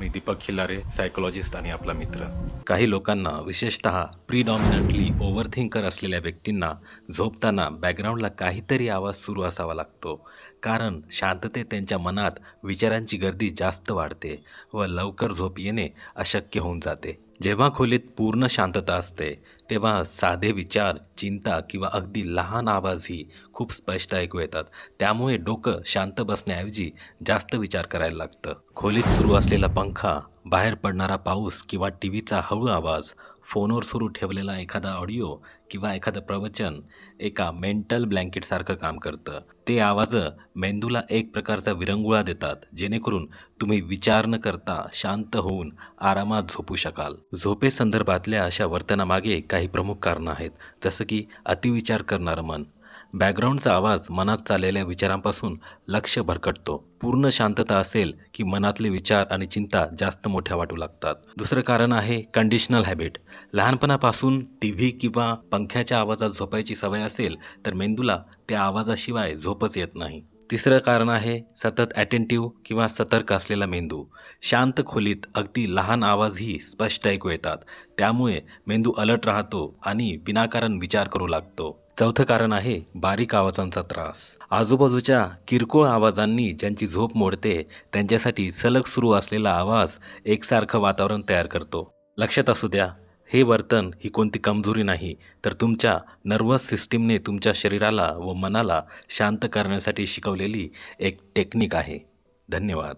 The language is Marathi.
मी दीपक खिल्लारे, सायकोलॉजिस्ट आणि आपला मित्र. काही लोकांना, विशेषतः प्रीडॉमिनंटली ओव्हरथिंकर असलेल्या व्यक्तींना झोपताना बॅकग्राऊंडला काहीतरी आवाज सुरू असावा लागतो. कारण शांततेत त्यांच्या मनात विचारांची गर्दी जास्त वाढते व लवकर झोप येणे अशक्य होऊन जाते. जेव्हा खोलीत पूर्ण शांतता असते तेव्हा साधे विचार, चिंता किंवा अगदी लहान आवाजही खूप स्पष्ट ऐकू येतात. त्यामुळे डोकं शांत बसण्याऐवजी जास्त विचार करायला लागतं. खोलीत सुरू असलेला पंखा, बाहेर पडणारा पाऊस किंवा टीव्हीचा हळू आवाज, फोनवर सुरू ठेवलेला एखादा ऑडिओ किंवा एखादं प्रवचन एका मेंटल ब्लँकेटसारखं काम करतं. ते आवाज मेंदूला एक प्रकारचा विरंगुळा देतात, जेणेकरून तुम्ही विचार न करता शांत होऊन आरामात झोपू शकाल. झोपेसंदर्भातल्या अशा वर्तनामागे काही प्रमुख कारणं आहेत, जसं की अतिविचार करणारं मन. बॅकग्राऊंडचा आवाज मनात चाललेल्या विचारांपासून लक्ष भरकटतो. पूर्ण शांतता असेल की मनातले विचार आणि चिंता जास्त मोठ्या वाटू लागतात. दुसरं कारण आहे कंडिशनल हॅबिट. लहानपणापासून टीव्ही किंवा पंख्याच्या आवाजात झोपायची सवय असेल तर मेंदूला त्या आवाजाशिवाय झोपच येत नाही. तिसरं कारण आहे सतत अटेंटिव्ह किंवा सतर्क असलेला मेंदू. शांत खोलीत अगदी लहान आवाजही स्पष्ट ऐकू येतात. त्यामुळे मेंदू अलर्ट राहतो आणि विनाकारण विचार करू लागतो. चौथं कारण आहे बारीक आवाजांचा त्रास. आजूबाजूच्या किरकोळ आवाजांनी ज्यांची झोप मोडते त्यांच्यासाठी सलग सुरू असलेला आवाज एकसारखं वातावरण तयार करतो. लक्षात असू द्या, हे वर्तन ही कोणती कमजोरी नाही, तर तुमच्या नर्वस सिस्टीमने तुमच्या शरीराला व मनाला शांत करण्यासाठी शिकवलेली एक टेक्निक आहे. धन्यवाद.